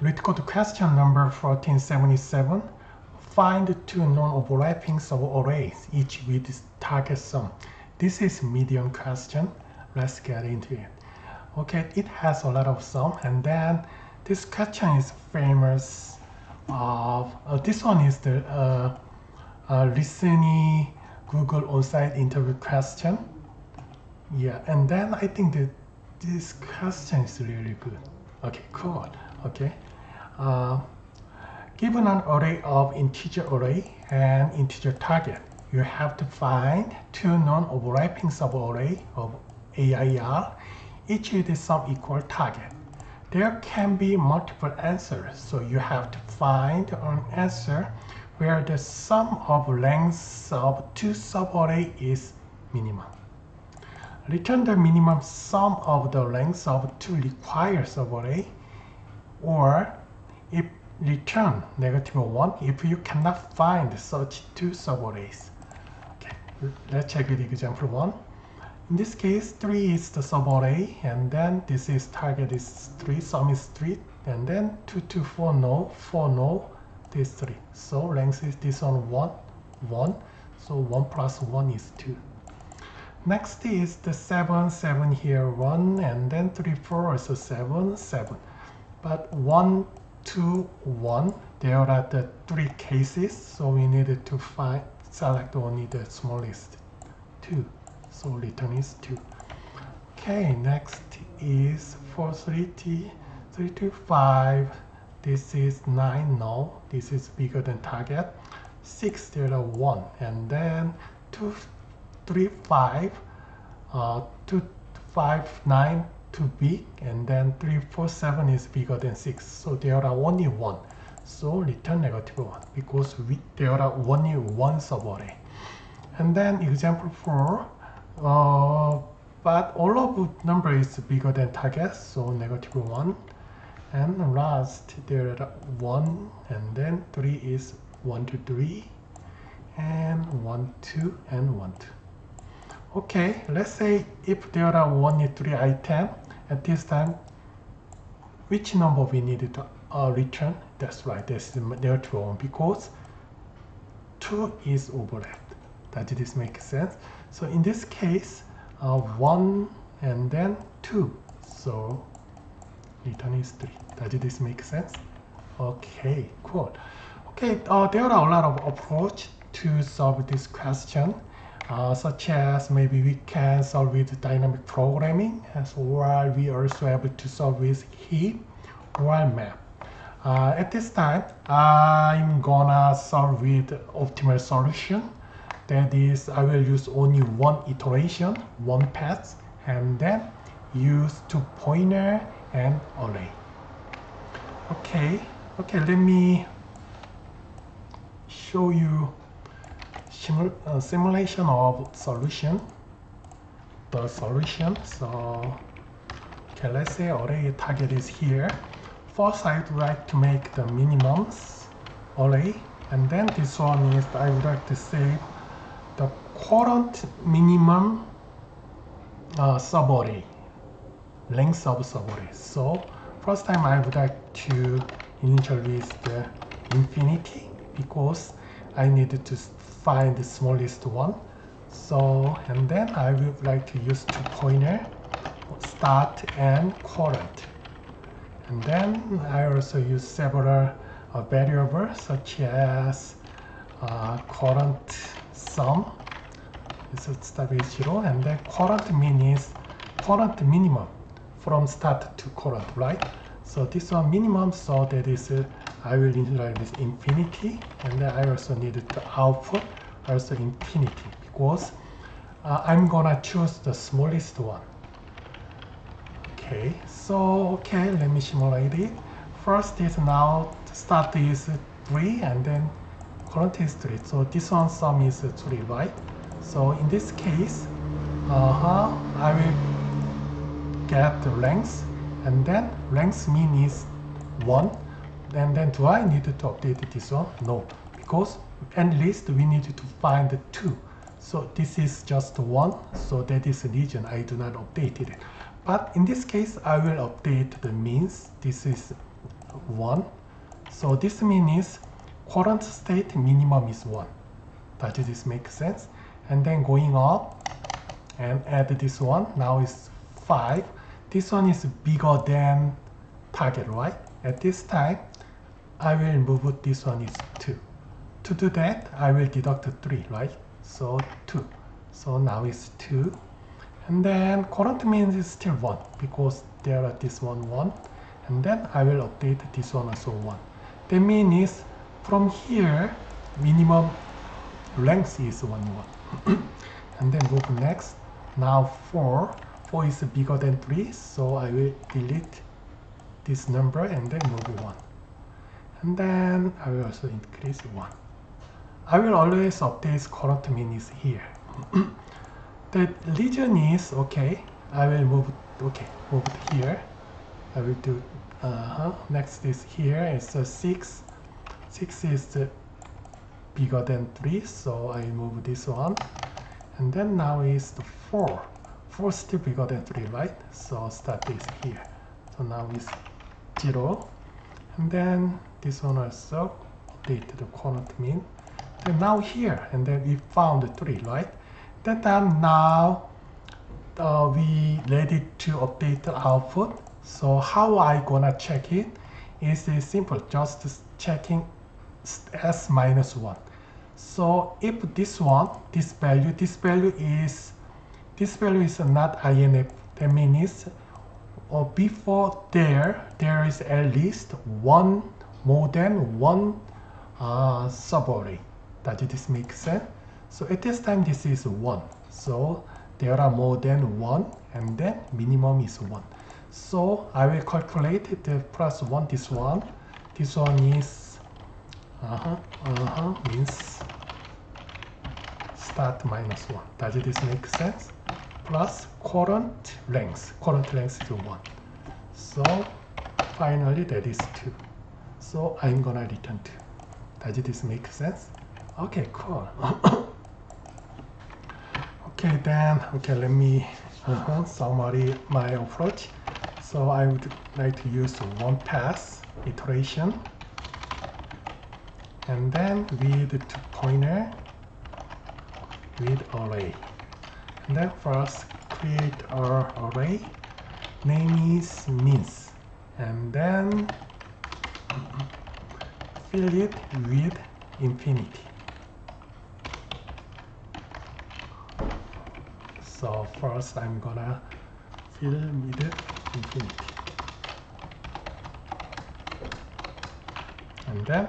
Let's go to question number 1477. Find two non-overlapping subarrays, each with target sum. This is medium question. Let's get into it. Okay, it has a lot of sum, and then this question is famous of this one is the recently Google on-site interview question. Yeah, and then I think that this question is really good. Okay, cool. Okay, given an array of integer array and integer target, you have to find two non-overlapping subarray of AIR, each with the sum equal target. There can be multiple answers, so you have to find an answer where the sum of lengths of two subarray is minimum. Return the minimum sum of the lengths of two required subarray, or if return -1 if you cannot find such two subarrays. Okay, let's check with example 1. In this case, 3 is the subarray, and then this is target is 3, sum is 3, and then 2 to 4 no, 4 no, this 3. So length is this one 1, 1. So 1 plus 1 is 2. Next is the 7, 7 here 1, and then 3, 4, so 7, 7. But 1, 2, 1, there are the 3 cases, so we needed to select only the smallest 2. So return is 2. Okay, next is 4, 3, 3 to 5. This is 9, no, this is bigger than target. 6, there are 1, and then 2, 3, 5, 2, 5, 9, too big, and then 3, 4, 7 is bigger than 6. So there are only 1. So return -1 because there are only one subarray. And then example 4, but all of the number is bigger than target, so -1. And last there are 1, and then 3 is 1 to 3, and 1, 2, and 1, 2. Okay, let's say if there are only 3 items at this time, which number we need to return? That's right, that's the -1 because 2 is overlapped. Does this make sense? So in this case, 1 and then 2. So return is 3. Does this make sense? Okay, cool. Okay, there are a lot of approaches to solve this question. Such as maybe we can solve with dynamic programming, or we also able to solve with heap or map. At this time, I'm gonna solve with optimal solution. That is, I will use only one iteration, one path, and then use two pointer and array. Okay, let me show you simulation of solution. The solution. So, okay, let's say array target is here. First, I would like to make the minimums array, and then this one is I would like to say the current minimum subarray, length of subarray. So first time I would like to initialize the infinity because I needed to find the smallest one. So, and then I would like to use two pointer, start and current. And then I also use several variables such as current sum, this is start with 0, and then current min is current minimum from start to current, right? So this one minimum, so that is I will initialize this infinity, and then I also needed the output also infinity because I'm gonna choose the smallest one. Okay, so okay, let me simulate it. First is now start is 3, and then current is 3. So this one sum is 3, right? So in this case, I will get the length, and then length mean is 1. And then do I need to update this one? No, because at least we need to find 2. So this is just 1, so that is the reason I do not update it. But in this case, I will update the means. This is 1. So this means current state minimum is 1. Does this make sense? And then going up and add this one, now is 5. This one is bigger than target, right? At this time, I will move this one is 2. To do that, I will deduct 3, right? So 2. So now it's 2. And then current means is still 1 because there are this one 1. And then I will update this one also 1. That means from here, minimum length is 1, 1. And then move next. Now 4. 4 is bigger than 3, so I will delete this number and then move 1. And then I will also increase 1. I will always update current min is here. The region is okay. I will move it here. I will do next is here is 6. 6 is bigger than 3, so I move this one. And then now is the 4. 4 still bigger than 3, right? So start this here. So now is 0. And then this one also update the current min. Then now here, and then we found 3, right? That time now we ready to update the output. So how I gonna check it is simple, just checking s minus 1. So if this one, this value is not INF, that means before there is at least more than one subarray. Does this make sense? So at this time this is 1. So there are more than 1 and then minimum is 1. So I will calculate the plus 1 this one. This one is means start minus 1. Does this make sense? Plus current length. Current length is 1. So finally that is 2. So I'm gonna return 2. Does this make sense? Okay, cool. Okay, then, let me summary my approach. So I would like to use one pass iteration, and then with 2 pointer with array. And then first create our array, name is means, and then fill it with infinity. So first I'm gonna fill with infinity. And then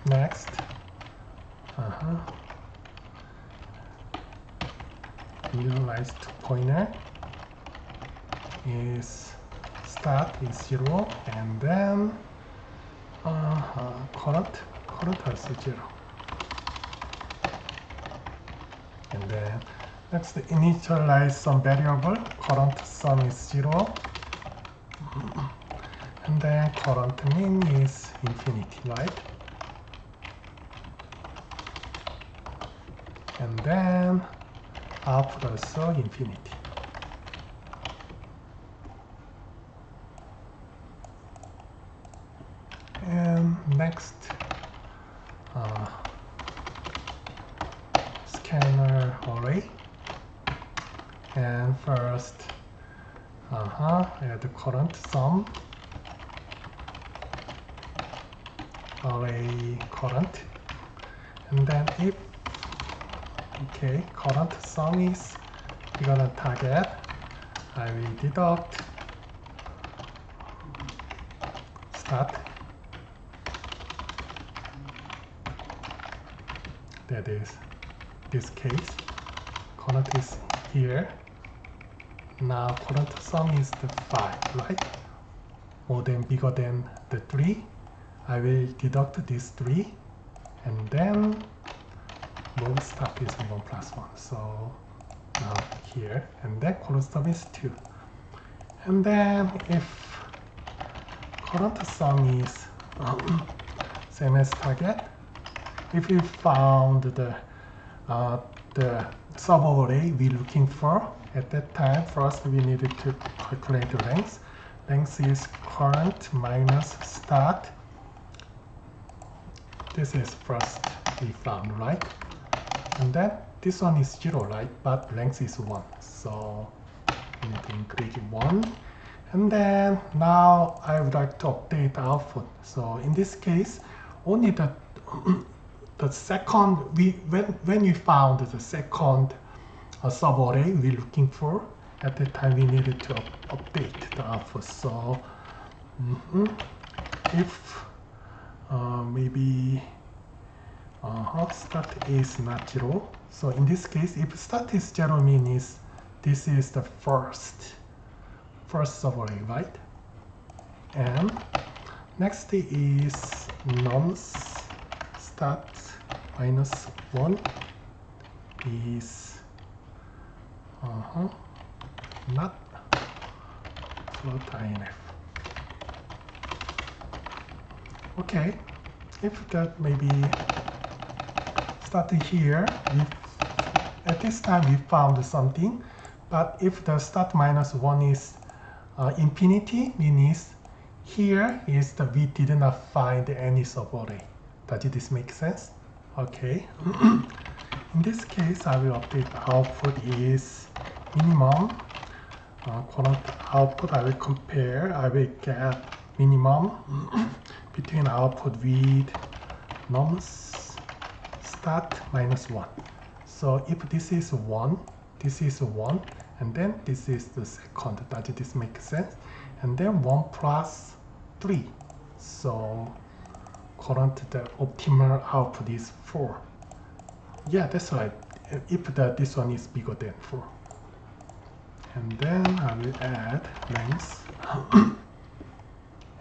next initialize 2 pointer is start is 0 and then current also 0. And then next initialize some variable, current sum is 0. And then current min is infinity, right? And then output also infinity. And next scanner array, and first add the current sum array current, and then if current sum is bigger than target, I will deduct start, that is this case, current is here. Now current sum is the 5, right? More than bigger than the 3. I will deduct this 3 and then move stop is 1 plus 1. So now here, and then current sum is 2. And then if current sum is same as target, if we found the subarray we're looking for, at that time first we needed to calculate the length. length is current minus start. This is first we found, right? And then this one is 0, right? But length is 1. So we need to increase 1. And then now I would like to update the output. So in this case, only the second, when we found the second subarray we're looking for, at that time we needed to update the output. So if maybe start is not 0. So in this case, if start is 0 means this is the first subarray, right? And next is nums start minus 1 is not float INF. Okay, if that maybe started here, at this time we found something, but if the start minus 1 is infinity, means here is the we did not find any subarray. Does this make sense? Okay. In this case, I will update the output is minimum. Current output I will compare. I will get minimum between output with nums start minus 1. So if this is 1, this is 1, and then this is the second. Does this make sense? And then 1 plus 3. So current the optimal output is 4. Yeah, that's right. If this one is bigger than 4. And then I will add length.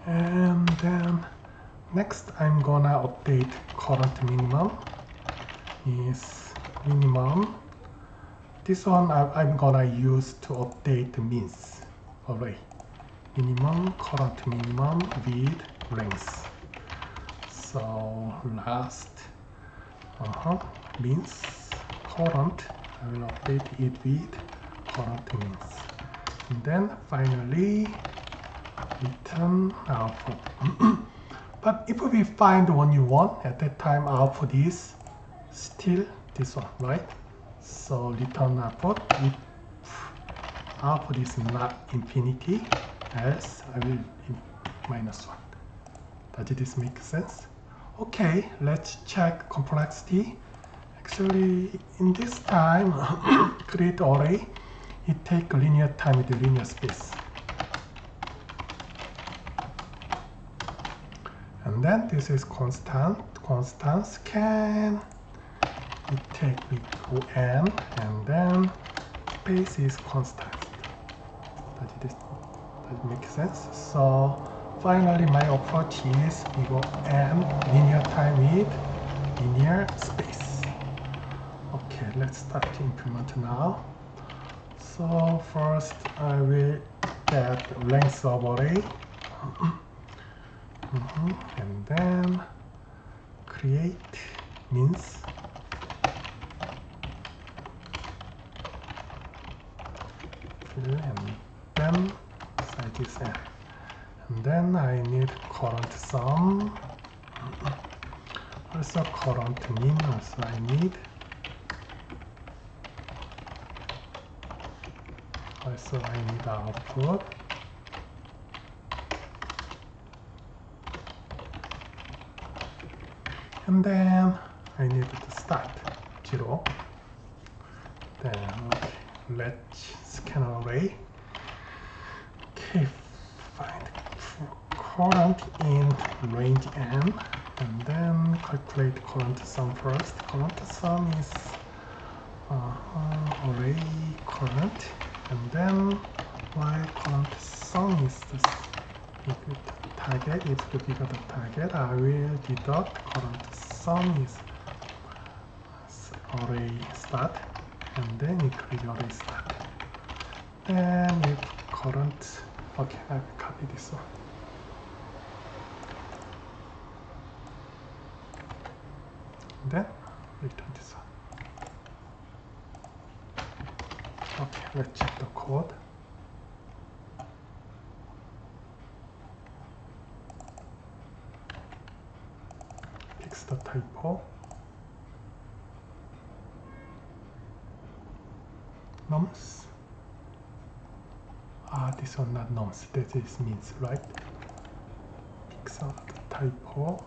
And then next I'm gonna update current minimum is minimum. This one I'm gonna use to update the means array. Minimum, current minimum with length. So last means current, I will update it with current means. And then finally return output. But if we find only 1, at that time output is still this one, right? So return output, if output is not infinity, else I will minus 1. Does this make sense? Okay, let's check complexity. Actually, in this time, create array, it takes linear time with linear space. And then this is constant. Constants can it take with n, and then space is constant. Does it make sense? So finally, my approach is we go n linear time with linear space. Okay, let's start to implement now. So first, I will get length of array, and then create means. And then size is n. And then I need current sum. Also current min also I need. Also I need output. And then I need to start 0. Then okay, let's scan array. Okay, find current in range n, and then calculate current sum first. Current sum is array current, and then while current sum is the target, if the bigger the target, I will deduct current sum is array start, and then increase array start. Then if current, okay, I will copy this one. Then return this one. Okay, let's check the code. fix the typo. Nums. This one not nums. This means right. Fix out the typo.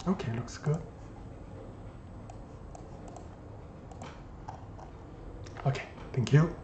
Okay, looks good. Okay, thank you.